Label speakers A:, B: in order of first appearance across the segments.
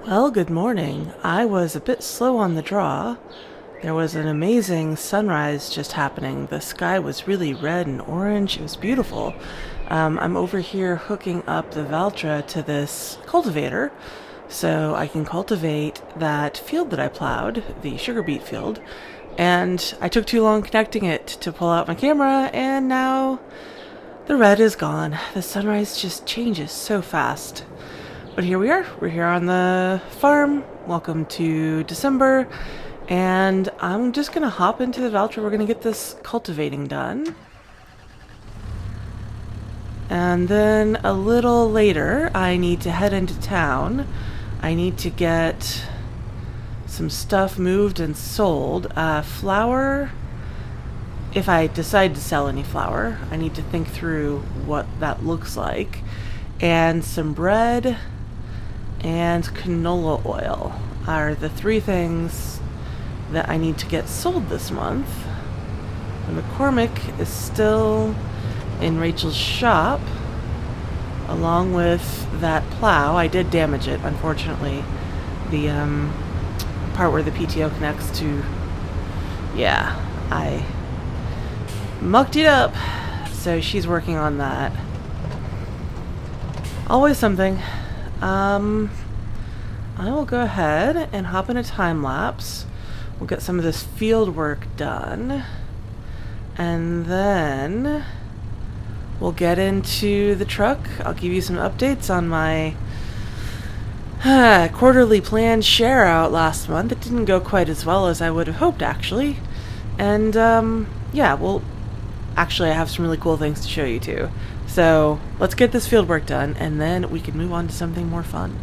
A: Well, good morning. I was a bit slow on the draw. There was an amazing sunrise just happening. The sky was really red and orange. It was beautiful. I'm over here hooking up the Valtra to this cultivator so I can cultivate that field that I plowed, the sugar beet field. And I took too long connecting it to pull out my camera, and now the red is gone. The sunrise just changes so fast. But here we are. We're here on the farm. Welcome to December. And I'm just going to hop into the Valtra. We're going to get this cultivating done. And then a little later, I need to head into town. I need to get some stuff moved and sold. Flour, if I decide to sell any flour, I need to think through what that looks like. And some bread and canola oil are the three things that I need to get sold this month. And McCormick is still in Rachel's shop, along with that plow. I did damage it, unfortunately. The part where the PTO connects to... Yeah, I mucked it up. So she's working on that. Always something. I will go ahead and hop in a time lapse. We'll get some of this field work done. And then we'll get into the truck. I'll give you some updates on my quarterly planned share out last month. It didn't go quite as well as I would have hoped, actually. And yeah, well, actually I have some really cool things to show you too. So let's get this field work done, and then we can move on to something more fun.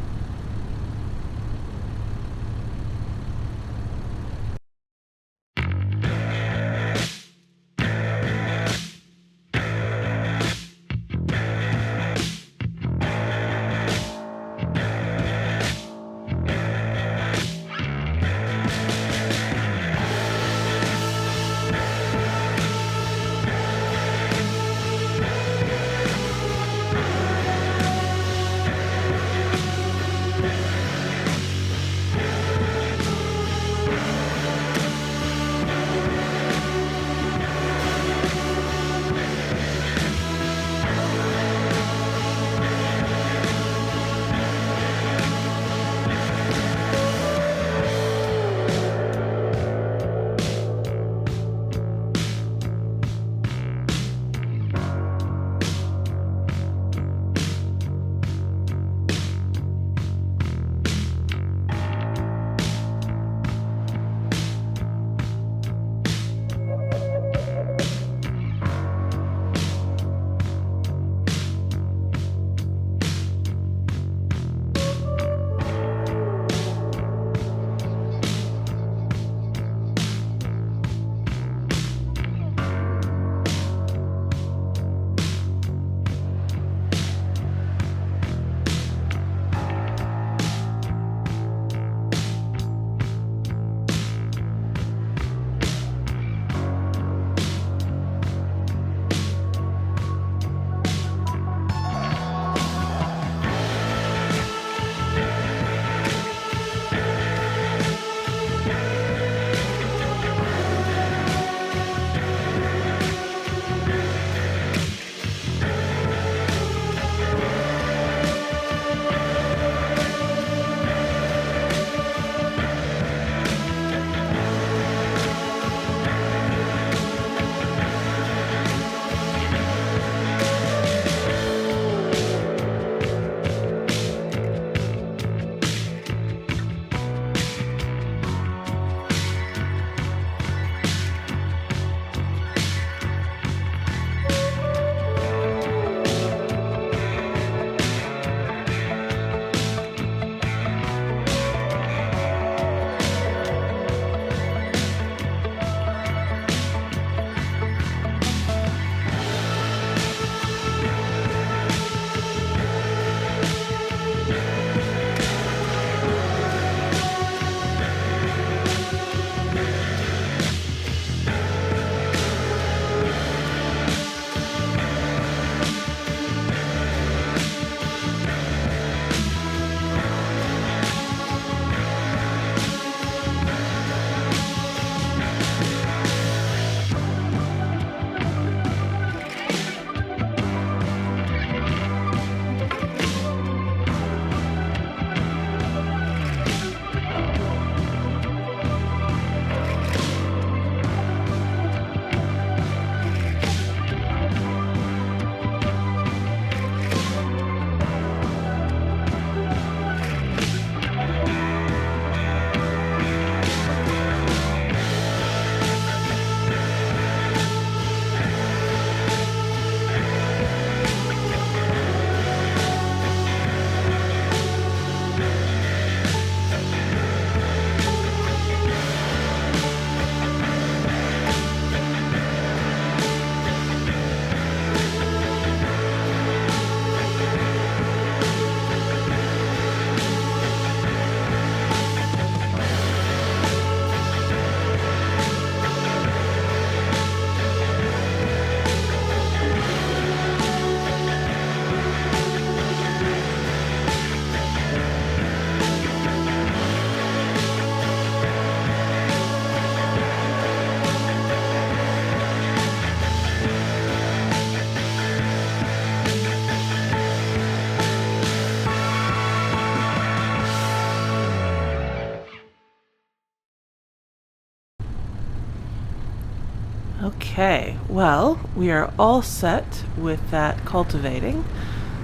A: Okay, well, we are all set with that cultivating.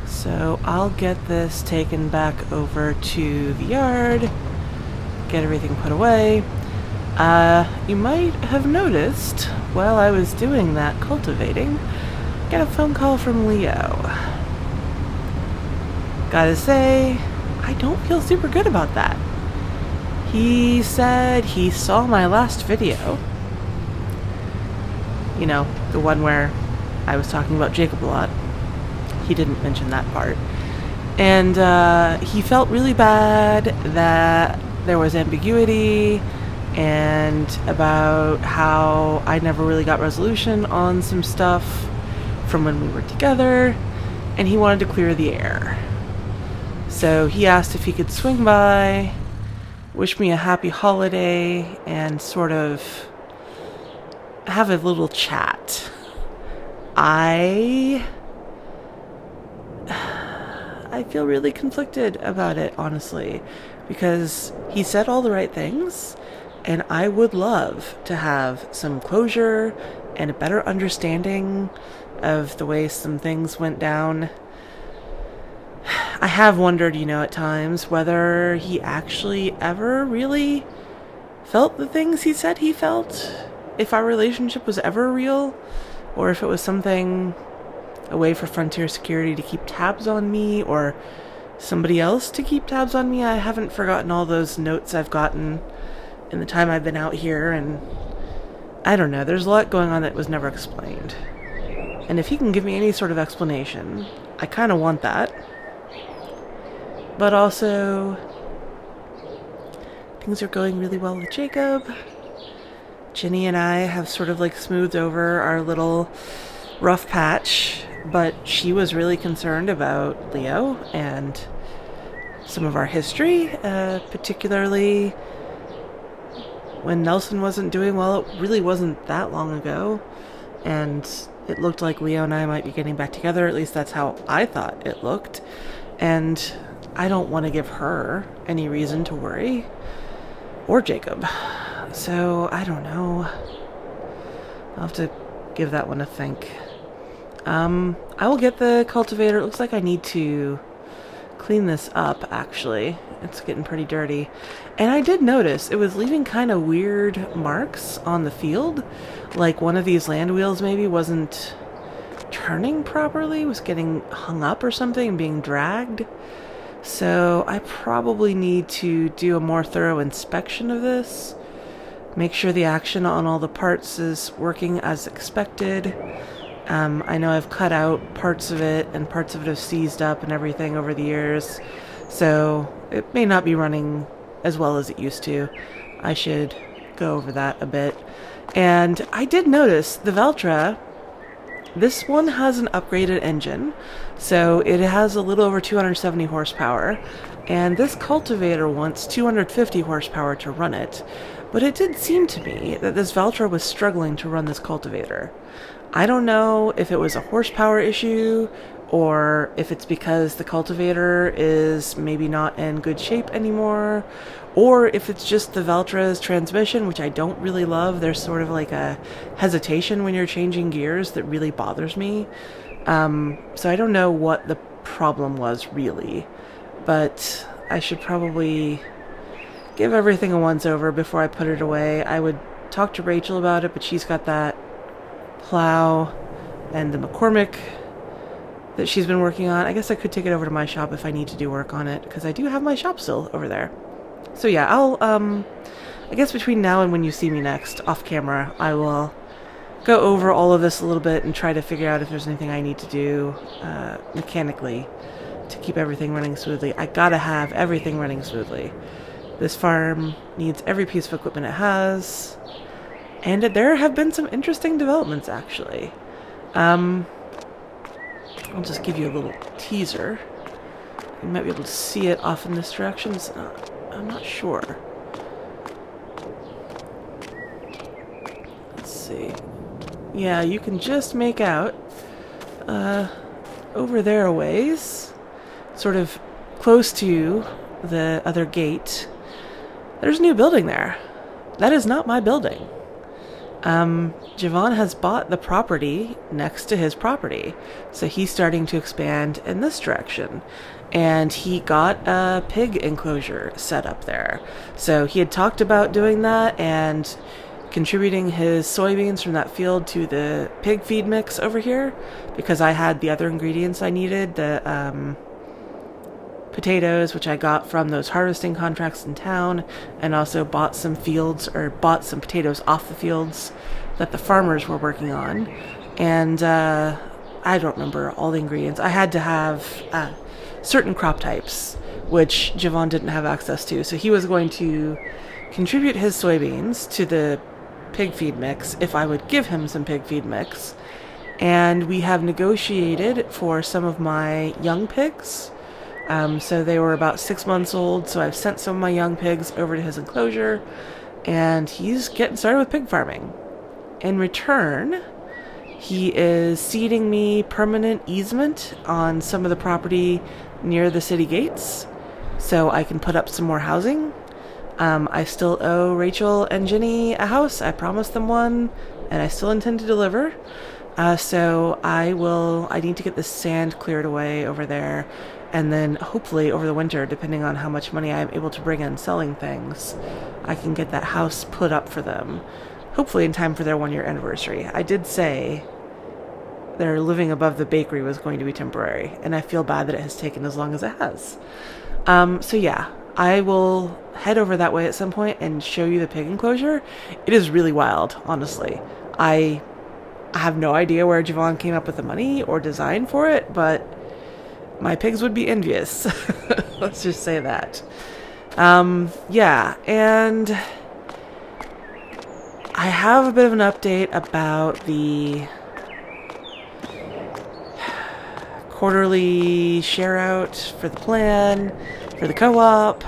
A: So I'll get this taken back over to the yard, get everything put away. You might have noticed while I was doing that cultivating, I got a phone call from Leo. Gotta say, I don't feel super good about that. He said he saw my last video. You know, the one where I was talking about Jacob a lot. He didn't mention that part. And he felt really bad that there was ambiguity and about how I never really got resolution on some stuff from when we were together, and he wanted to clear the air. So he asked if he could swing by, wish me a happy holiday, and sort of have a little chat. I feel really conflicted about it, honestly, because he said all the right things, and I would love to have some closure and a better understanding of the way some things went down. I have wondered, at times, whether he actually ever really felt the things he said he felt, if our relationship was ever real, or if it was something a way for Frontier Security to keep tabs on me, or somebody else to keep tabs on me. I haven't forgotten all those notes I've gotten in the time I've been out here, and I don't know, there's a lot going on that was never explained. And if he can give me any sort of explanation, I kind of want that. But also, things are going really well with Jacob. Jenny and I have sort of smoothed over our little rough patch, but she was really concerned about Leo and some of our history, particularly when Nelson wasn't doing well. It really wasn't that long ago, and it looked like Leo and I might be getting back together. At least that's how I thought it looked, and I don't want to give her any reason to worry, or Jacob. So, I don't know. I'll have to give that one a think. I will get the cultivator. It looks like I need to clean this up, actually. It's getting pretty dirty. And I did notice it was leaving kind of weird marks on the field. Like one of these land wheels maybe wasn't turning properly, was getting hung up or something and being dragged. So I probably need to do a more thorough inspection of this. Make sure the action on all the parts is working as expected. I know I've cut out parts of it, and parts of it have seized up and everything over the years. So it may not be running as well as it used to. I should go over that a bit. And I did notice the Valtra, this one has an upgraded engine. So it has a little over 270 horsepower. And this cultivator wants 250 horsepower to run it. But it did seem to me that this Valtra was struggling to run this cultivator. I don't know if it was a horsepower issue, or if it's because the cultivator is maybe not in good shape anymore, or if it's just the Valtra's transmission, which I don't really love. There's sort of like a hesitation when you're changing gears that really bothers me. So I don't know what the problem was really, but I should probably give everything a once over before I put it away. I would talk to Rachel about it, but she's got that plow and the McCormick that she's been working on. I guess I could take it over to my shop if I need to do work on it, because I do have my shop still over there. So yeah, I'll I guess between now and when you see me next off camera, I will go over all of this a little bit and try to figure out if there's anything I need to do mechanically to keep everything running smoothly. I gotta have everything running smoothly. This farm needs every piece of equipment it has. And there have been some interesting developments, actually. I'll just give you a little teaser. You might be able to see it off in this direction. I'm not sure. Let's see. Yeah, you can just make out over there a ways, sort of close to the other gate. There's a new building there. That is not my building. Javon has bought the property next to his property. So he's starting to expand in this direction. And he got a pig enclosure set up there. So he had talked about doing that and contributing his soybeans from that field to the pig feed mix over here, because I had the other ingredients I needed, the potatoes, which I got from those harvesting contracts in town, and also bought some potatoes off the fields that the farmers were working on. And I don't remember all the ingredients. I had to have certain crop types, which Javon didn't have access to. So he was going to contribute his soybeans to the pig feed mix if I would give him some pig feed mix. And we have negotiated for some of my young pigs. So they were about 6 months old, so I've sent some of my young pigs over to his enclosure, and he's getting started with pig farming. In return, he is ceding me permanent easement on some of the property near the city gates, so I can put up some more housing. I still owe Rachel and Jenny a house. I promised them one, and I still intend to deliver. So I need to get the sand cleared away over there. And then hopefully over the winter, depending on how much money I'm able to bring in selling things, I can get that house put up for them. Hopefully in time for their 1-year anniversary. I did say their living above the bakery was going to be temporary, and I feel bad that it has taken as long as it has. So yeah, I will head over that way at some point and show you the pig enclosure. It is really wild, honestly. I have no idea where Javon came up with the money or design for it, but my pigs would be envious. Let's just say that. Yeah, and I have a bit of an update about the quarterly share out for the plan, for the co-op.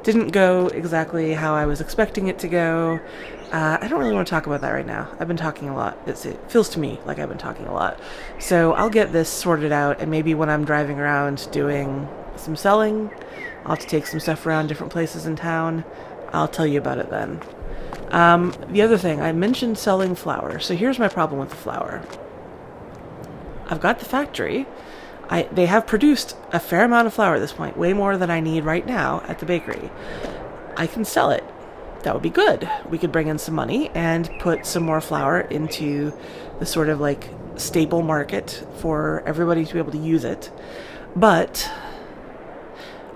A: Didn't go exactly how I was expecting it to go. I don't really want to talk about that right now. I've been talking a lot. It feels to me like I've been talking a lot. So I'll get this sorted out, and maybe when I'm driving around doing some selling, I'll have to take some stuff around different places in town. I'll tell you about it then. The other thing, I mentioned selling flour. So here's my problem with the flour. I've got the factory. They have produced a fair amount of flour at this point, way more than I need right now at the bakery. I can sell it. That would be good. We could bring in some money and put some more flour into the sort of like staple market for everybody to be able to use it. But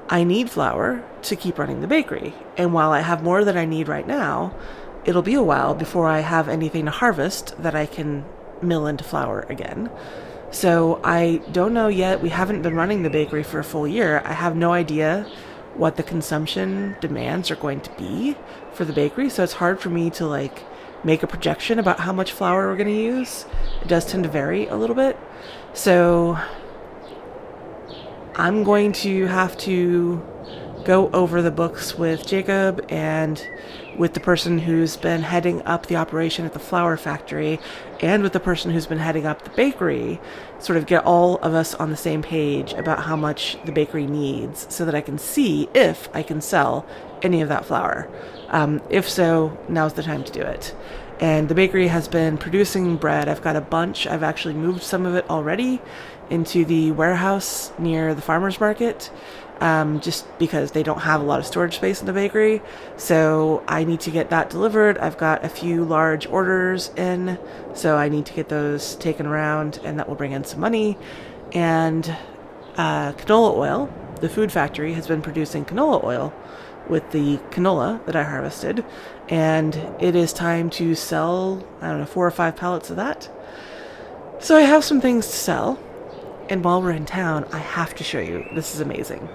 A: I need flour to keep running the bakery. And while I have more than I need right now, it'll be a while before I have anything to harvest that I can mill into flour again. So I don't know yet. We haven't been running the bakery for a full year. I have no idea what the consumption demands are going to be for the bakery, so it's hard for me to like make a projection about how much flour we're going to use. It does tend to vary a little bit, so I'm going to have to go over the books with Jacob and with the person who's been heading up the operation at the flour factory and with the person who's been heading up the bakery, sort of get all of us on the same page about how much the bakery needs so that I can see if I can sell any of that flour. If so, now's the time to do it. And the bakery has been producing bread. I've got a bunch. I've actually moved some of it already into the warehouse near the farmer's market, just because they don't have a lot of storage space in the bakery. So I need to get that delivered. I've got a few large orders in, so I need to get those taken around, and that will bring in some money. And canola oil, the food factory has been producing canola oil with the canola that I harvested, and it is time to sell, 4 or 5 pallets of that. So I have some things to sell. And while we're in town, I have to show you. This is amazing.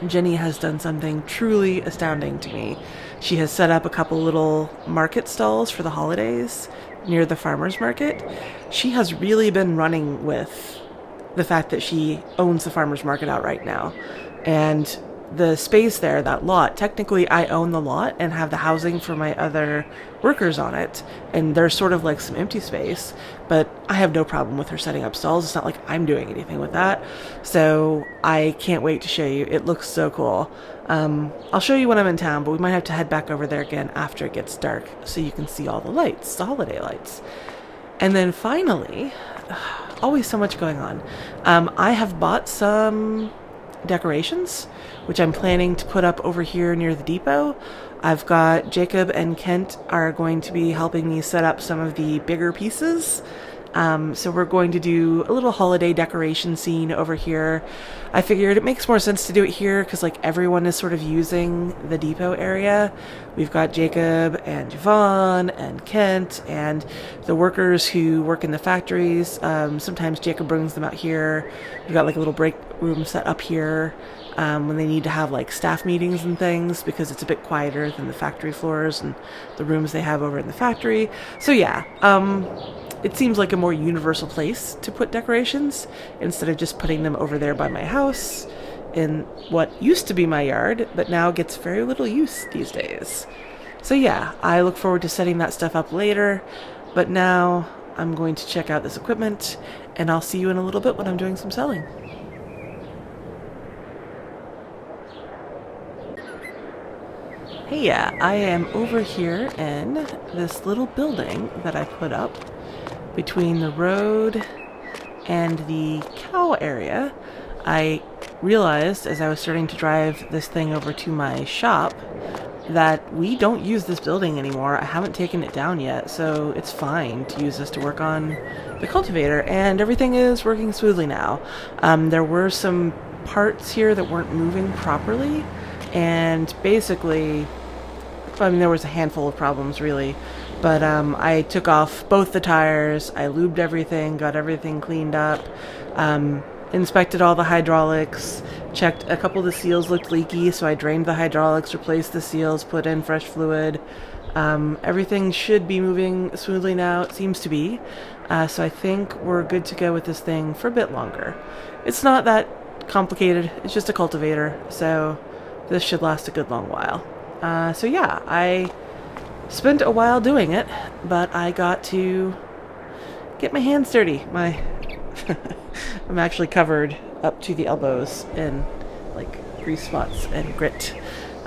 A: Jenny has done something truly astounding to me. She has set up a couple little market stalls for the holidays near the farmer's market. She has really been running with the fact that she owns the farmer's market outright now. And the space there, that lot, technically I own the lot and have the housing for my other workers on it, and there's sort of like some empty space, but I have no problem with her setting up stalls. It's not like I'm doing anything with that, so I can't wait to show you. It looks so cool. I'll show you when I'm in town, but we might have to head back over there again after it gets dark so you can see all the lights, the holiday lights. And then finally, always so much going on, I have bought some decorations, which I'm planning to put up over here near the depot. I've got Jacob and Kent are going to be helping me set up some of the bigger pieces. So we're going to do a little holiday decoration scene over here. I figured it makes more sense to do it here because like everyone is sort of using the depot area. We've got Jacob and Yvonne and Kent and the workers who work in the factories. Sometimes Jacob brings them out here. We've got like a little break room set up here when they need to have like staff meetings and things, because it's a bit quieter than the factory floors and the rooms they have over in the factory. So yeah, it seems like a more universal place to put decorations instead of just putting them over there by my house in what used to be my yard, but now gets very little use these days. So yeah, I look forward to setting that stuff up later, but now I'm going to check out this equipment, and I'll see you in a little bit when I'm doing some selling. Hey, yeah, I am over here in this little building that I put up between the road and the cow area. I realized as I was starting to drive this thing over to my shop that we don't use this building anymore. I haven't taken it down yet, so it's fine to use this to work on the cultivator, and everything is working smoothly now. There were some parts here that weren't moving properly, and basically, I mean, there was a handful of problems really, but I took off both the tires, I lubed everything, got everything cleaned up, inspected all the hydraulics, checked a couple of the seals looked leaky, so I drained the hydraulics, replaced the seals, put in fresh fluid. Everything should be moving smoothly now, it seems to be, so I think we're good to go with this thing for a bit longer. It's not that complicated, it's just a cultivator, so this should last a good long while. So yeah, I spent a while doing it, but I got to get my hands dirty. I'm actually covered up to the elbows in like grease spots and grit.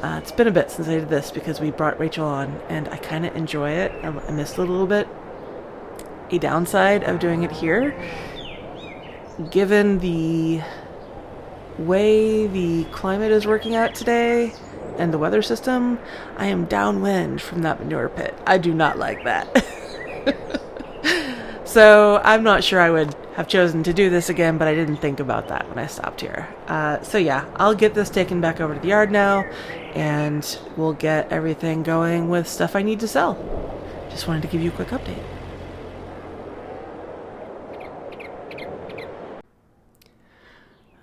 A: It's been a bit since I did this because we brought Rachel on, and I kind of enjoy it. I missed it a little bit. A downside of doing it here, given the way the climate is working out today and the weather system, I am downwind from that manure pit. I do not like that. So I'm not sure I would have chosen to do this again, but I didn't think about that when I stopped here. So yeah, I'll get this taken back over to the yard now, and we'll get everything going with stuff I need to sell. Just wanted to give you a quick update.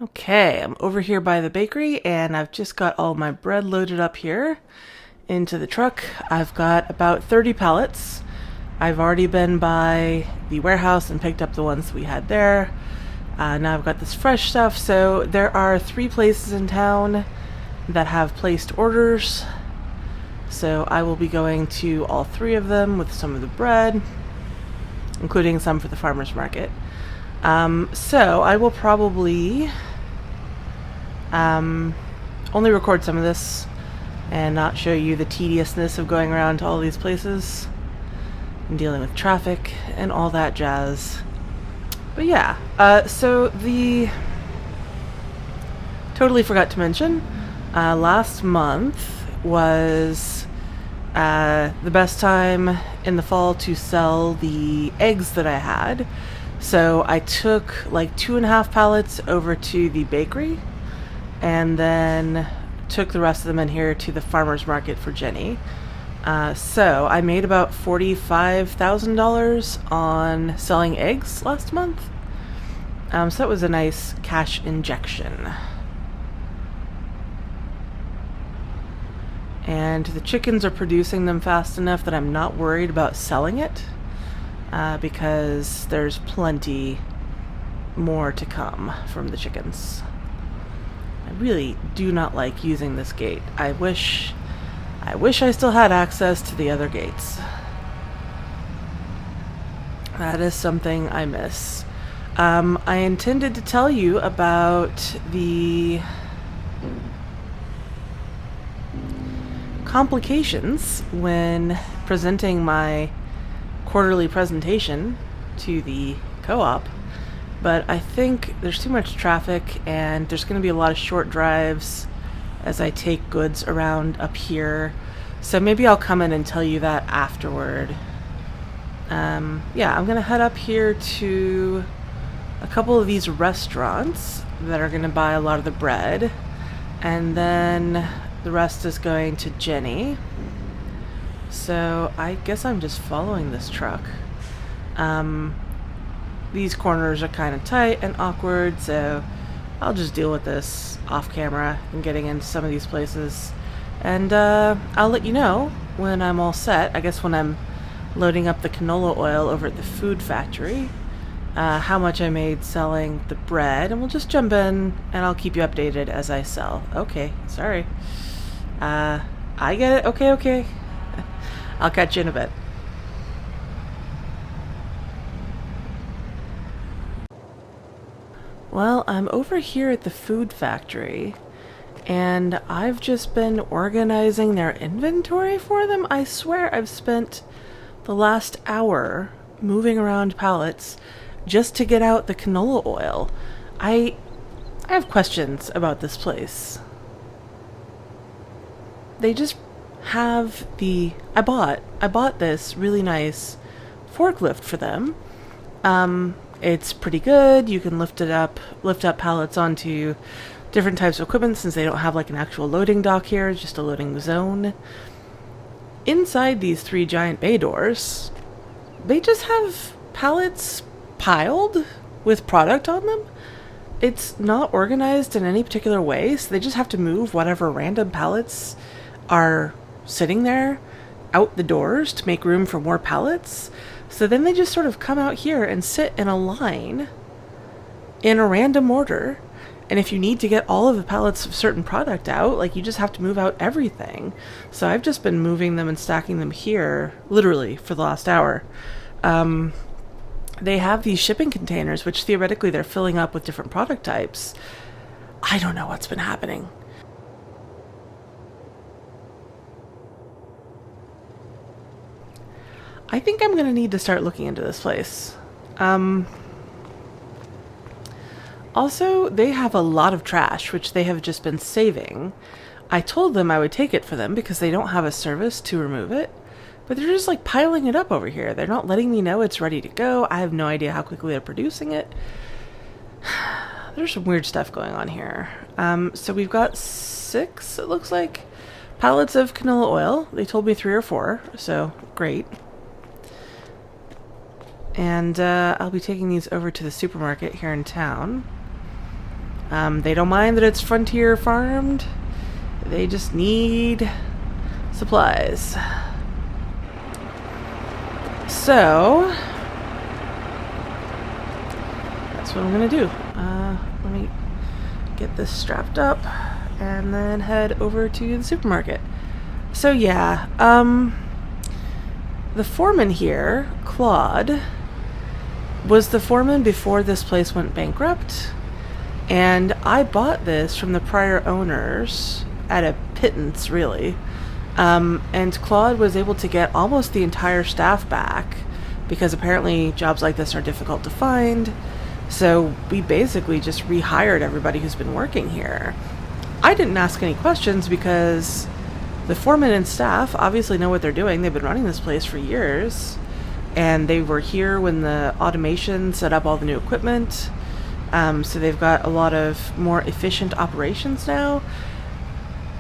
A: Okay, I'm over here by the bakery, and I've just got all my bread loaded up here into the truck. I've got about 30 pallets. I've already been by the warehouse and picked up the ones we had there. Now I've got this fresh stuff, so there are 3 places in town that have placed orders. So I will be going to all 3 of them with some of the bread, including some for the farmer's market. So I will probably only record some of this and not show you the tediousness of going around to all these places and dealing with traffic and all that jazz. But yeah, so totally forgot to mention, last month was the best time in the fall to sell the eggs that I had. So I took like 2.5 pallets over to the bakery, and then took the rest of them in here to the farmer's market for Jenny. So I made about $45,000 on selling eggs last month. So that was a nice cash injection. And the chickens are producing them fast enough that I'm not worried about selling it, because there's plenty more to come from the chickens. I really do not like using this gate. I wish I still had access to the other gates. That is something I miss. I intended to tell you about the complications when presenting my quarterly presentation to the co-op, but I think there's too much traffic and there's going to be a lot of short drives as I take goods around up here, so maybe I'll come in and tell you that afterward. Yeah, I'm going to head up here to a couple of these restaurants that are going to buy a lot of the bread, and then the rest is going to Jenny. So I guess I'm just following this truck. These corners are kind of tight and awkward, so I'll just deal with this off camera and getting into some of these places. And I'll let you know when I'm all set, I guess when I'm loading up the canola oil over at the food factory, how much I made selling the bread, and we'll just jump in and I'll keep you updated as I sell. Okay, sorry. I get it. Okay. I'll catch you in a bit. Well, I'm over here at the food factory, and I've just been organizing their inventory for them. I swear I've spent the last hour moving around pallets just to get out the canola oil. I have questions about this place. They just have the... I bought this really nice forklift for them. It's pretty good. You can lift up pallets onto different types of equipment since they don't have like an actual loading dock here, it's just a loading zone. Inside these 3 giant bay doors, they just have pallets piled with product on them. It's not organized in any particular way, so they just have to move whatever random pallets are sitting there out the doors to make room for more pallets. So then they just sort of come out here and sit in a line in a random order. And if you need to get all of the pallets of certain product out, like, you just have to move out everything. So I've just been moving them and stacking them here, literally, for the last hour. They have these shipping containers, which theoretically they're filling up with different product types. I don't know what's been happening. I think I'm going to need to start looking into this place. Also, they have a lot of trash, which they have just been saving. I told them I would take it for them because they don't have a service to remove it, but they're just like piling it up over here. They're not letting me know it's ready to go. I have no idea how quickly they're producing it. There's some weird stuff going on here. So we've got 6, it looks like, pallets of canola oil. They told me 3 or 4, so great. And I'll be taking these over to the supermarket here in town. They don't mind that it's frontier farmed. They just need supplies. So that's what I'm gonna do. Let me get this strapped up and then head over to the supermarket. So yeah, the foreman here, Claude, was the foreman before this place went bankrupt, and I bought this from the prior owners at a pittance, really. And Claude was able to get almost the entire staff back because apparently jobs like this are difficult to find. So we basically just rehired everybody who's been working here. I didn't ask any questions because the foreman and staff obviously know what they're doing. They've been running this place for years. And they were here when the automation set up all the new equipment. So they've got a lot of more efficient operations now.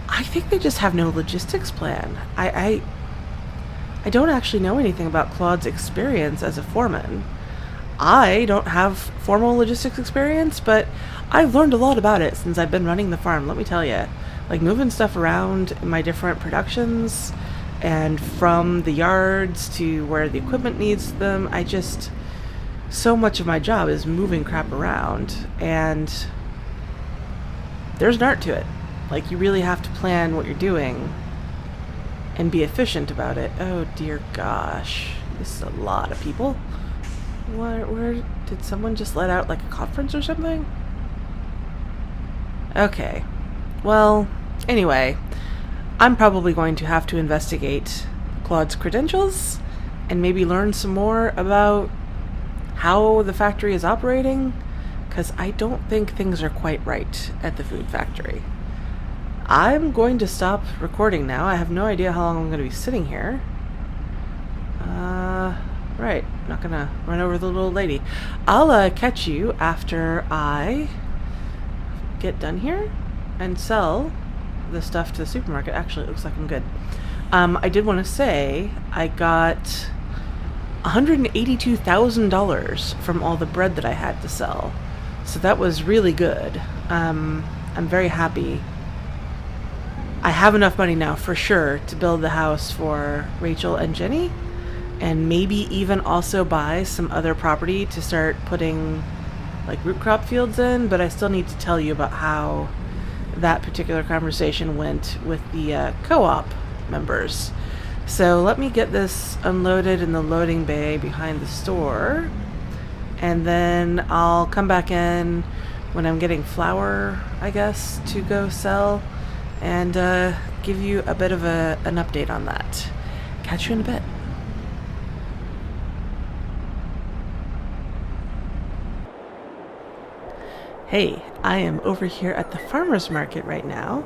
A: I think they just have no logistics plan. I don't actually know anything about Claude's experience as a foreman. I don't have formal logistics experience, but I've learned a lot about it since I've been running the farm, let me tell you. Like, moving stuff around in my different productions, and from the yards to where the equipment needs them, so much of my job is moving crap around, and there's an art to it. Like, you really have to plan what you're doing and be efficient about it. Oh dear gosh. This is a lot of people. Where did someone just let out like a conference or something? Okay. Well, anyway, I'm probably going to have to investigate Claude's credentials and maybe learn some more about how the factory is operating, because I don't think things are quite right at the food factory. I'm going to stop recording now. I have no idea how long I'm going to be sitting here. Right. Not going to run over the little lady. I'll catch you after I get done here and sell the stuff to the supermarket. Actually, it looks like I'm good. I did want to say I got $182,000 from all the bread that I had to sell. So that was really good. I'm very happy. I have enough money now for sure to build the house for Rachel and Jenny, and maybe even also buy some other property to start putting like root crop fields in, but I still need to tell you about how that particular conversation went with the co-op members. So let me get this unloaded in the loading bay behind the store, and then I'll come back in when I'm getting flour, I guess, to go sell, and give you a bit of an update on that. Catch you in a bit. Hey, I am over here at the farmer's market right now.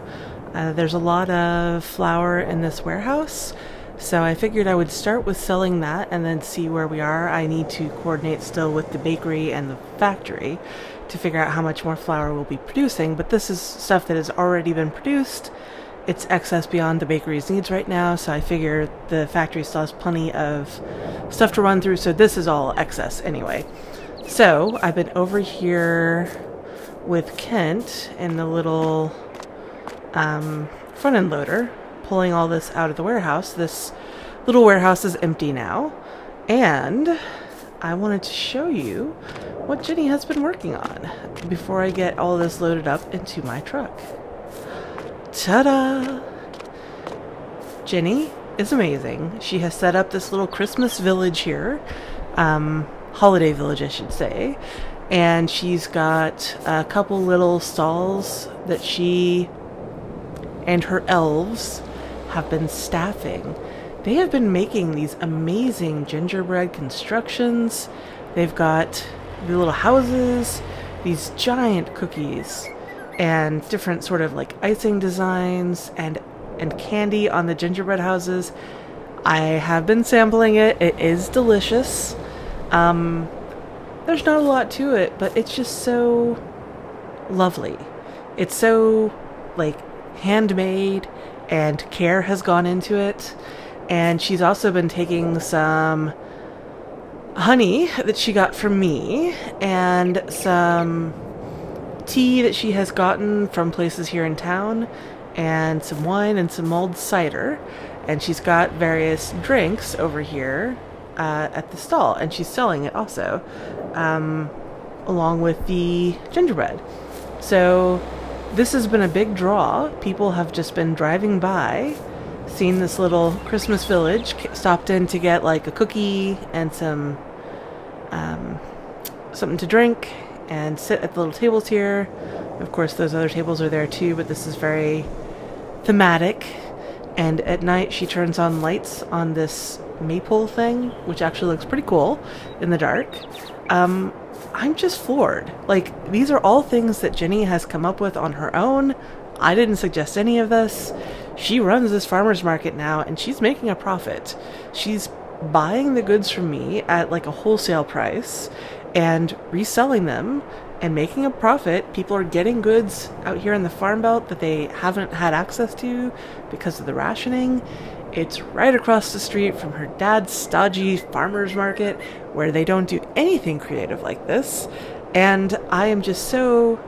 A: There's a lot of flour in this warehouse, so I figured I would start with selling that and then see where we are. I need to coordinate still with the bakery and the factory to figure out how much more flour we'll be producing, but this is stuff that has already been produced. It's excess beyond the bakery's needs right now, so I figure the factory still has plenty of stuff to run through, so this is all excess anyway. So I've been over here with Kent in the little front end loader, pulling all this out of the warehouse. This little warehouse is empty now, and I wanted to show you what Jenny has been working on before I get all this loaded up into my truck. Ta-da! Jenny is amazing. She has set up this little Christmas village here, holiday village I should say, and she's got a couple little stalls that she and her elves have been staffing. They have been making these amazing gingerbread constructions. They've got the little houses, these giant cookies, and different sort of like icing designs and candy on the gingerbread houses. I have been sampling it. It is delicious. There's not a lot to it, but it's just so lovely. It's so like handmade, and care has gone into it. And she's also been taking some honey that she got from me and some tea that she has gotten from places here in town, and some wine and some mulled cider, and she's got various drinks over here at the stall, and she's selling it also, along with the gingerbread. So this has been a big draw. People have just been driving by, seen this little Christmas village, stopped in to get like a cookie and some something to drink and sit at the little tables here. Of course, those other tables are there too, but this is very thematic. And at night, she turns on lights on this maple thing, which actually looks pretty cool in the dark. I'm just floored. Like, these are all things that Jenny has come up with on her own. I didn't suggest any of this. She runs this farmer's market now, and she's making a profit. She's buying the goods from me at like a wholesale price and reselling them and making a profit. People are getting goods out here in the Farm Belt that they haven't had access to because of the rationing. It's right across the street from her dad's stodgy farmer's market where they don't do anything creative like this. And I am just so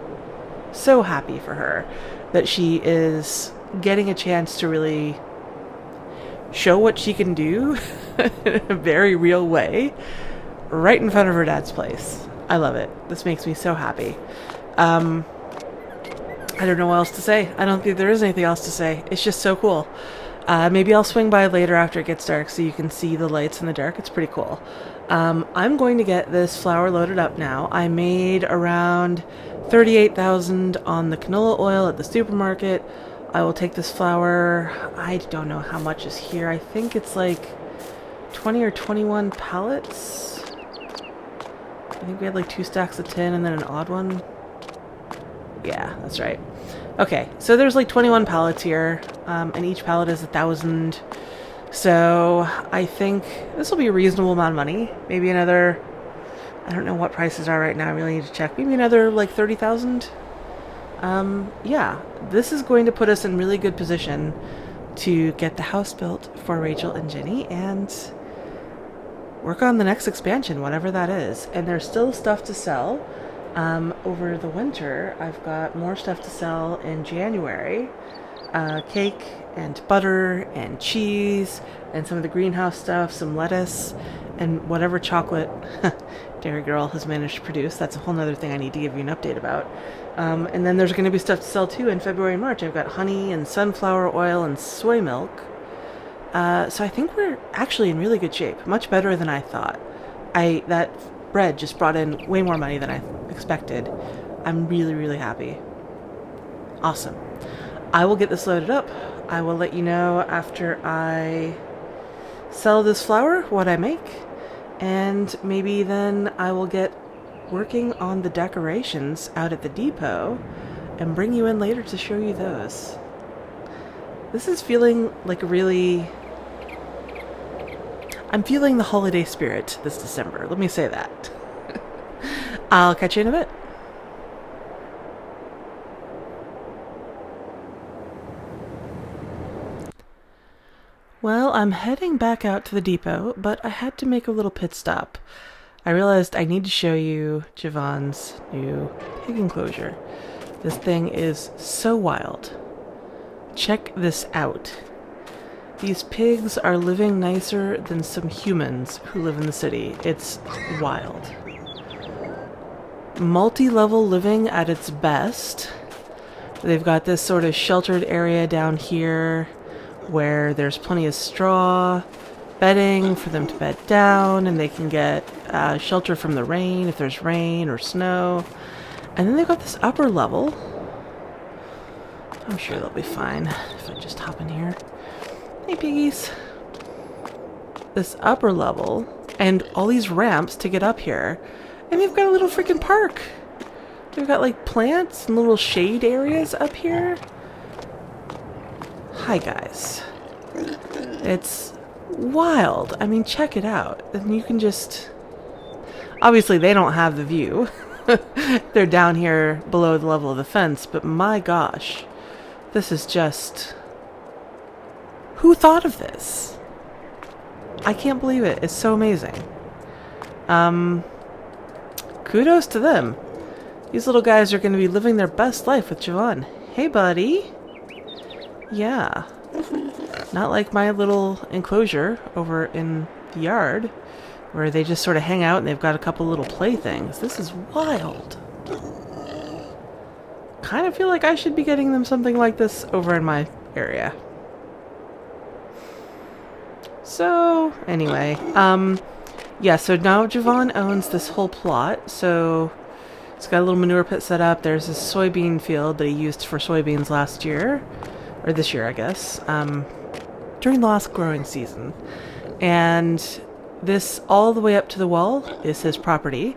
A: happy for her that she is getting a chance to really show what she can do in a very real way right in front of her dad's place. I love it. This makes me so happy. I don't know what else to say. I don't think there is anything else to say. It's just so cool. Maybe I'll swing by later after it gets dark so you can see the lights in the dark. It's pretty cool. I'm going to get this flour loaded up now. I made around 38,000 on the canola oil at the supermarket. I will take this flour. I don't know how much is here. I think it's like 20 or 21 pallets. I think we had like 2 stacks of tin and then an odd one. Yeah, that's right. Okay, so there's like 21 pallets here, and each pallet is 1,000. So I think this will be a reasonable amount of money. Maybe another, I don't know what prices are right now. I really need to check. Maybe another like 30,000. Yeah, this is going to put us in really good position to get the house built for Rachel and Jenny and work on the next expansion, whatever that is. And there's still stuff to sell. Over the winter, I've got more stuff to sell in January. Cake and butter and cheese and some of the greenhouse stuff, some lettuce, and whatever chocolate Dairy Girl has managed to produce. That's a whole nother thing I need to give you an update about. And then there's going to be stuff to sell too in February and March. I've got honey and sunflower oil and soy milk. So I think we're actually in really good shape. Much better than I thought. That bread just brought in way more money than I expected. I'm really, really happy. Awesome. I will get this loaded up. I will let you know after I sell this flour what I make, and maybe then I will get working on the decorations out at the depot and bring you in later to show you those. This is feeling like I'm feeling the holiday spirit this December. Let me say that. I'll catch you in a bit. Well, I'm heading back out to the depot, but I had to make a little pit stop. I realized I need to show you Javon's new pig enclosure. This thing is so wild. Check this out. These pigs are living nicer than some humans who live in the city. It's wild. Multi-level living at its best. They've got this sort of sheltered area down here where there's plenty of straw, bedding for them to bed down, and they can get shelter from the rain if there's rain or snow. And then they've got this upper level. I'm sure they'll be fine if I just hop in here. Hey, piggies. This upper level, and all these ramps to get up here. And they've got a little freaking park. They've got like plants and little shade areas up here. Hi, guys. It's wild. I mean, check it out. And you can just... Obviously, they don't have the view. They're down here below the level of the fence, but my gosh. This is just... Who thought of this? I can't believe it. It's so amazing. Kudos to them. These little guys are going to be living their best life with Javon. Hey, buddy. Yeah. Not like my little enclosure over in the yard, where they just sort of hang out and they've got a couple little playthings. This is wild. Kind of feel like I should be getting them something like this over in my area. So, anyway, yeah, so now Javon owns this whole plot, so it's got a little manure pit set up. There's a soybean field that he used for soybeans last year, or this year, I guess, during the last growing season. And this, all the way up to the wall, is his property.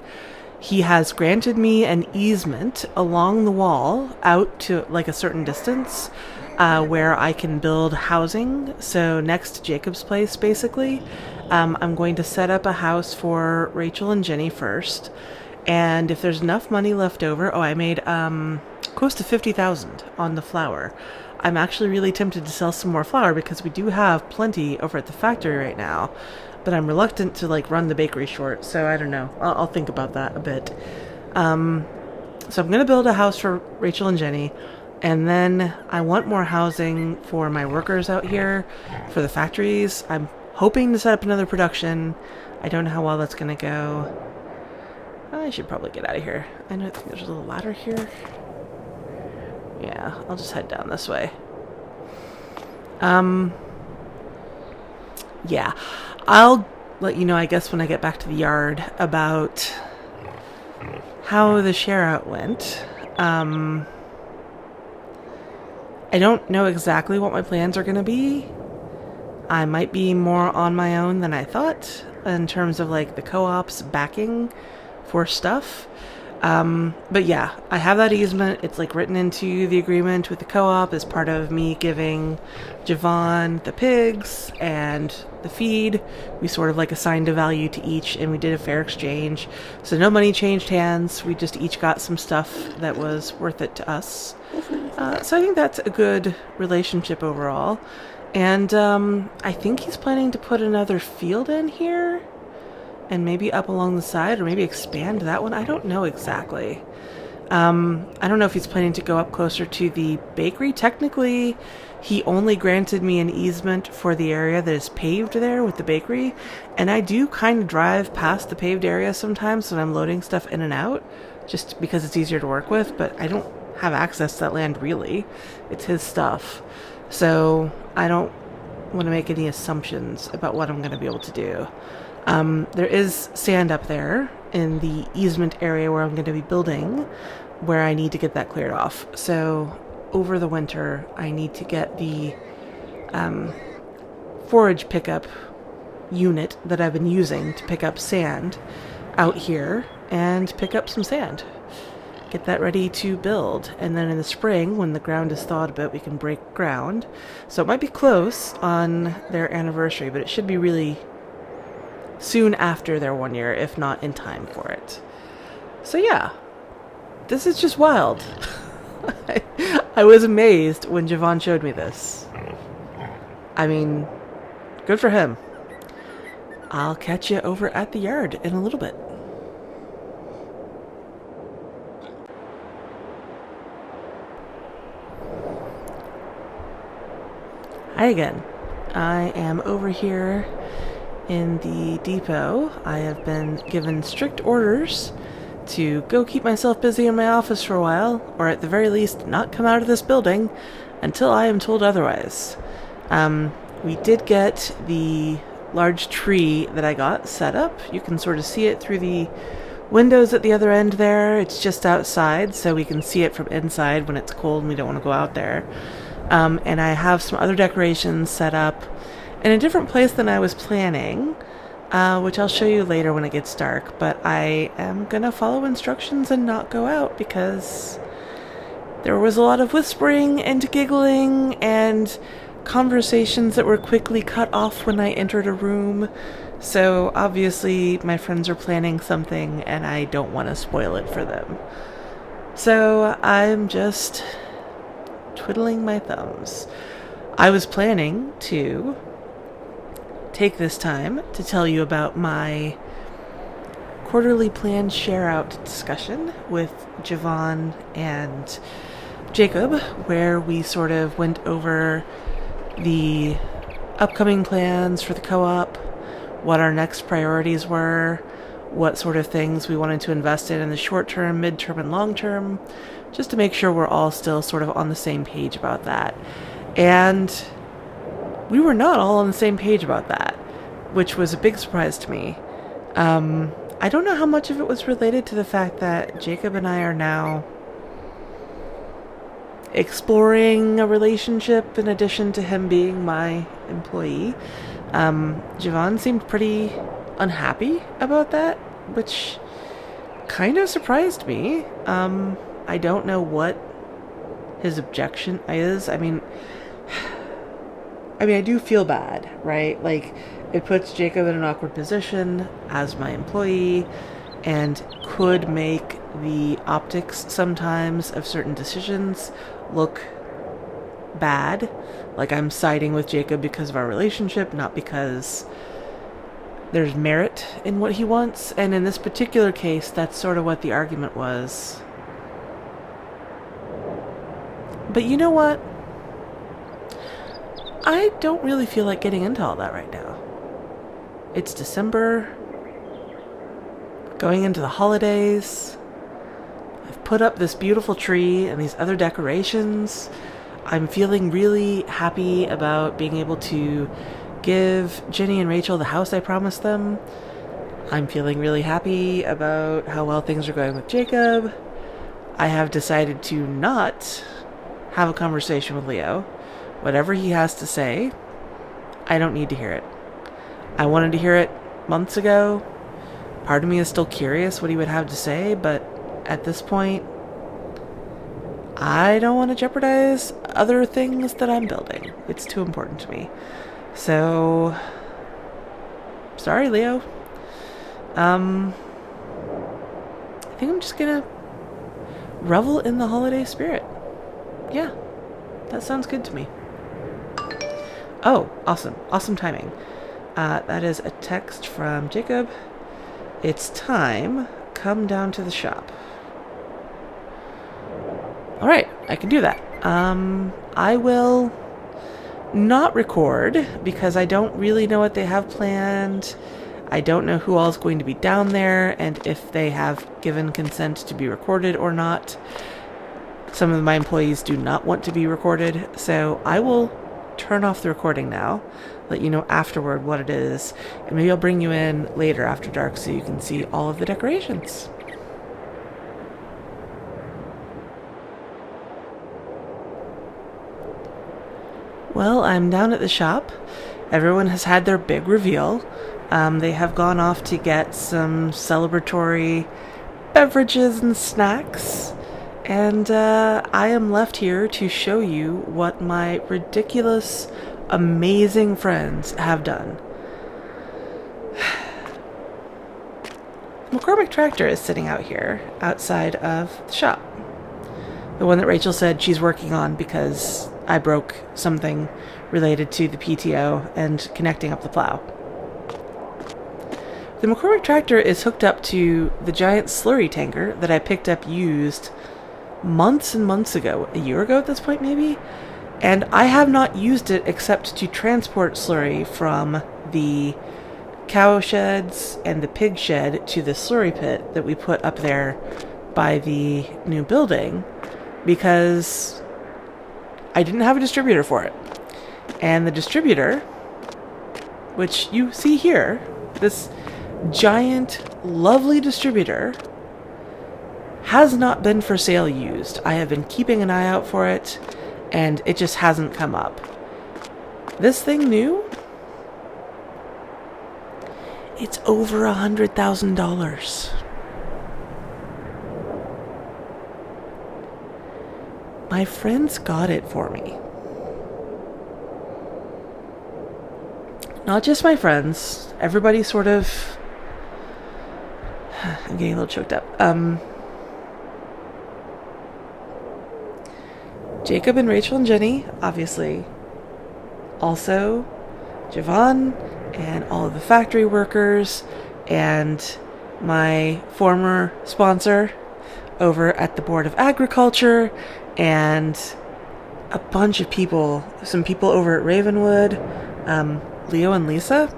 A: He has granted me an easement along the wall out to, like, a certain distance, where I can build housing. So next to Jacob's place, basically, I'm going to set up a house for Rachel and Jenny first. And if there's enough money left over, I made close to 50,000 on the flour. I'm actually really tempted to sell some more flour because we do have plenty over at the factory right now. But I'm reluctant to like run the bakery short, so I don't know. I'll think about that a bit. So I'm going to build a house for Rachel and Jenny. And then I want more housing for my workers out here, for the factories. I'm hoping to set up another production. I don't know how well that's going to go. I should probably get out of here. I know there's a little ladder here. Yeah, I'll just head down this way. Yeah, I'll let you know, I guess, when I get back to the yard about how the share out went. I don't know exactly what my plans are going to be. I might be more on my own than I thought in terms of like the co-op's backing for stuff. But yeah, I have that easement. It's like written into the agreement with the co-op as part of me giving Javon the pigs and the feed. We sort of like assigned a value to each and we did a fair exchange. So no money changed hands. We just each got some stuff that was worth it to us. So I think that's a good relationship overall. And I think he's planning to put another field in here. And maybe up along the side, or maybe expand that one. I don't know exactly. I don't know if he's planning to go up closer to the bakery. Technically, he only granted me an easement for the area that is paved there with the bakery. And I do kind of drive past the paved area sometimes when I'm loading stuff in and out, just because it's easier to work with. But I don't have access to that land, really. It's his stuff. So I don't want to make any assumptions about what I'm going to be able to do. There is sand up there in the easement area where I'm going to be building, where I need to get that cleared off. So over the winter, I need to get the forage pickup unit that I've been using to pick up sand out here and pick up some sand. Get that ready to build. And then in the spring, when the ground is thawed a bit, we can break ground. So it might be close on their anniversary, but it should be really soon after their 1 year, if not in time for it. So yeah, this is just wild. I was amazed when Javon showed me this. I mean, good for him. I'll catch you over at the yard in a little bit. Hi again. I am over here in the depot. I have been given strict orders to go keep myself busy in my office for a while, or at the very least not come out of this building until I am told otherwise. We did get the large tree that I got set up. You can sort of see it through the windows at the other end there. It's just outside, so we can see it from inside when it's cold and we don't want to go out there. And I have some other decorations set up in a different place than I was planning, which I'll show you later when it gets dark. But I am going to follow instructions and not go out because there was a lot of whispering and giggling and conversations that were quickly cut off when I entered a room. So obviously my friends are planning something and I don't want to spoil it for them. So I'm just twiddling my thumbs. I was planning to take this time to tell you about my quarterly planned share out discussion with Javon and Jacob, where we sort of went over the upcoming plans for the co-op, what our next priorities were, what sort of things we wanted to invest in the short term, mid-term, and long term, just to make sure we're all still sort of on the same page about that. And we were not all on the same page about that, which was a big surprise to me. I don't know how much of it was related to the fact that Jacob and I are now exploring a relationship in addition to him being my employee. Javon seemed pretty unhappy about that, which kind of surprised me. I don't know what his objection is. I mean, I do feel bad, right? Like, it puts Jacob in an awkward position as my employee and could make the optics sometimes of certain decisions look bad. Like I'm siding with Jacob because of our relationship, not because there's merit in what he wants. And in this particular case, that's sort of what the argument was. But you know what? I don't really feel like getting into all that right now. It's December, going into the holidays. I've put up this beautiful tree and these other decorations. I'm feeling really happy about being able to give Jenny and Rachel the house I promised them. I'm feeling really happy about how well things are going with Jacob. I have decided to not have a conversation with Leo. Whatever he has to say, I don't need to hear it. I wanted to hear it months ago. Part of me is still curious what he would have to say, but at this point, I don't want to jeopardize other things that I'm building. It's too important to me. So, sorry, Leo. I think I'm just gonna revel in the holiday spirit. Yeah, that sounds good to me. Oh, awesome. Awesome timing. That is a text from Jacob. It's time. Come down to the shop. Alright, I can do that. I will not record because I don't really know what they have planned. I don't know who all is going to be down there and if they have given consent to be recorded or not. Some of my employees do not want to be recorded, so I will turn off the recording now, let you know afterward what it is, and maybe I'll bring you in later after dark so you can see all of the decorations. Well, I'm down at the shop. Everyone has had their big reveal. They have gone off to get some celebratory beverages and snacks. And I am left here to show you what my ridiculous, amazing friends have done. The McCormick tractor is sitting out here, outside of the shop. The one that Rachel said she's working on because I broke something related to the PTO and connecting up the plow. The McCormick tractor is hooked up to the giant slurry tanker that I picked up used months and months ago, a year ago at this point maybe, and I have not used it except to transport slurry from the cow sheds and the pig shed to the slurry pit that we put up there by the new building because I didn't have a distributor for it. And the distributor, which you see here, this giant, lovely distributor, has not been for sale used. I have been keeping an eye out for it, and it just hasn't come up. This thing new? It's over $100,000. My friends got it for me. Not just my friends, everybody sort of... I'm getting a little choked up. Jacob and Rachel and Jenny, obviously. Also, Javon and all of the factory workers and my former sponsor over at the Board of Agriculture and a bunch of people, some people over at Ravenwood, Leo and Lisa,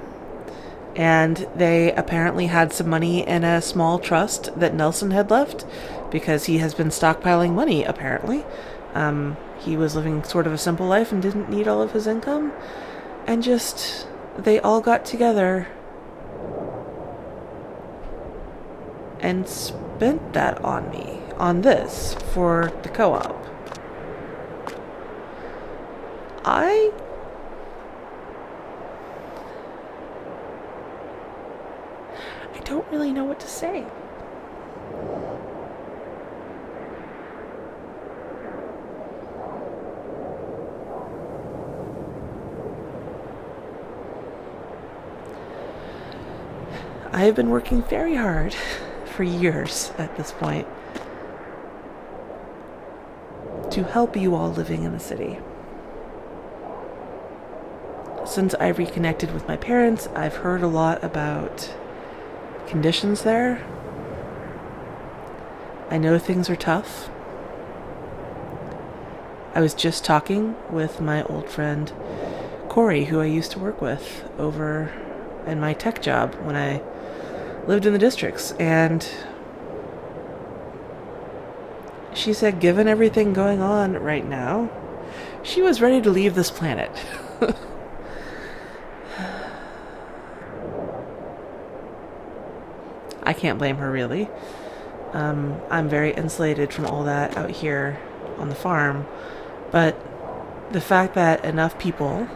A: and they apparently had some money in a small trust that Nelson had left because he has been stockpiling money, apparently. He was living sort of a simple life and didn't need all of his income, and just, they all got together and spent that on me, on this, for the co-op. I don't really know what to say. I have been working very hard for years at this point to help you all living in the city. Since I reconnected with my parents, I've heard a lot about conditions there. I know things are tough. I was just talking with my old friend Corey, who I used to work with over in my tech job when I lived in the districts, and she said given everything going on right now, she was ready to leave this planet. I can't blame her, really. I'm very insulated from all that out here on the farm, but the fact that enough people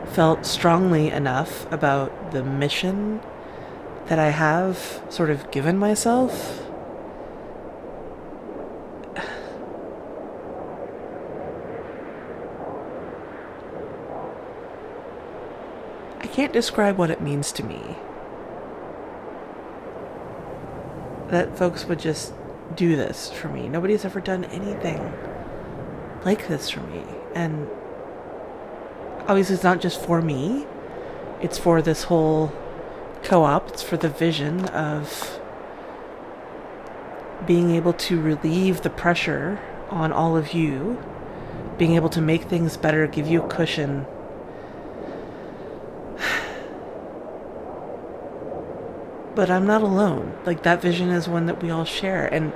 A: felt strongly enough about the mission that I have sort of given myself, I can't describe what it means to me that folks would just do this for me. Nobody's ever done anything like this for me. And obviously it's not just for me. It's for this whole co-op. It's for the vision of being able to relieve the pressure on all of you, being able to make things better, give you a cushion. But I'm not alone. Like, that vision is one that we all share. And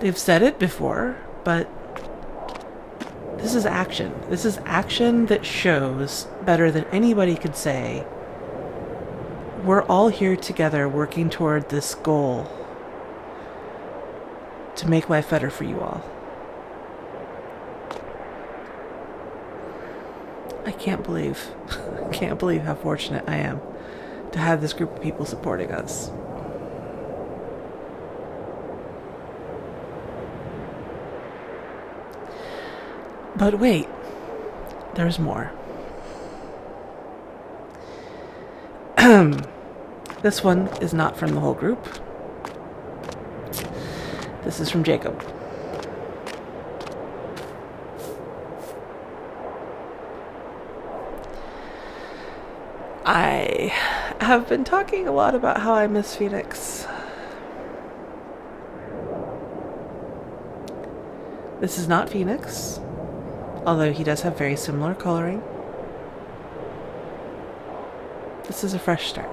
A: they've said it before, but this is action. This is action that shows better than anybody could say. We're all here together working toward this goal to make life better for you all. I can't believe how fortunate I am to have this group of people supporting us. But wait, there's more. This one is not from the whole group. This is from Jacob. I have been talking a lot about how I miss Phoenix. This is not Phoenix, although he does have very similar coloring. This is a fresh start.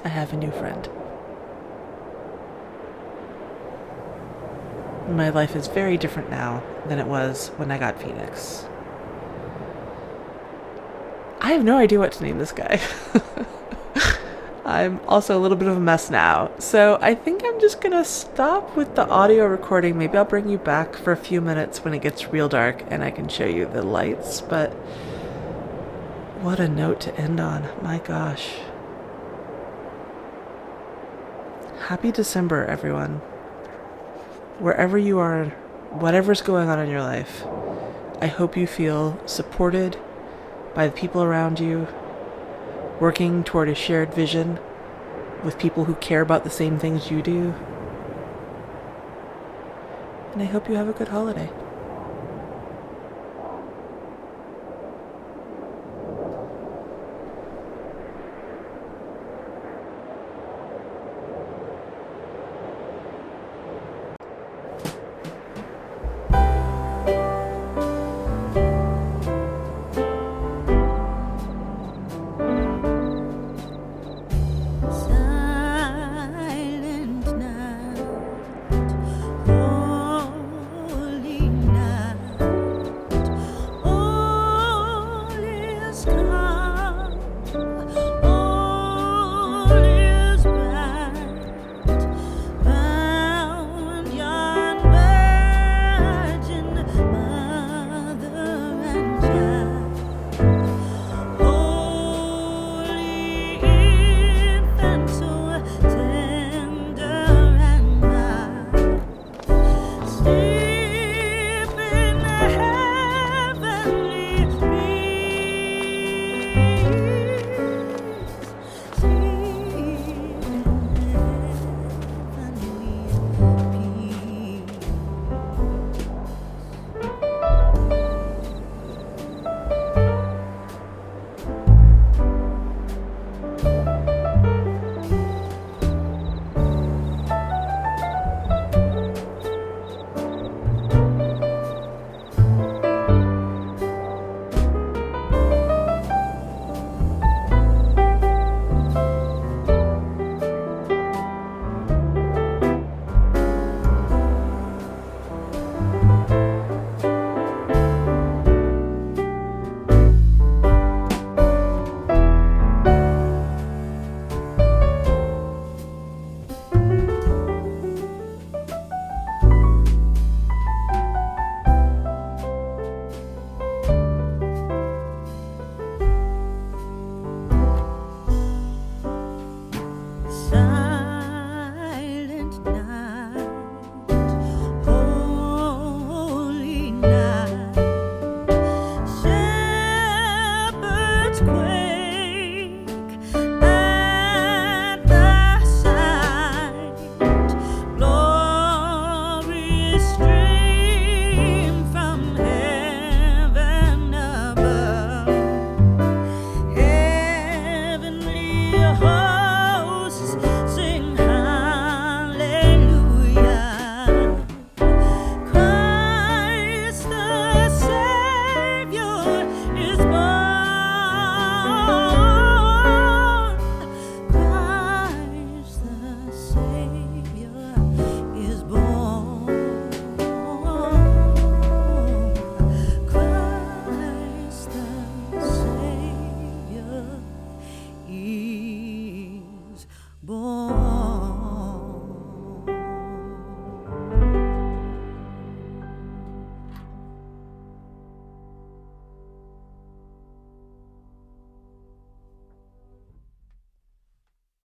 A: I have a new friend. My life is very different now than it was when I got Phoenix. I have no idea what to name this guy. I'm also a little bit of a mess now, so I think I'm just gonna stop with the audio recording. Maybe I'll bring you back for a few minutes when it gets real dark and I can show you the lights, but what a note to end on. My gosh. Happy December, everyone. Wherever you are, whatever's going on in your life, I hope you feel supported by the people around you, working toward a shared vision with people who care about the same things you do. And I hope you have a good holiday.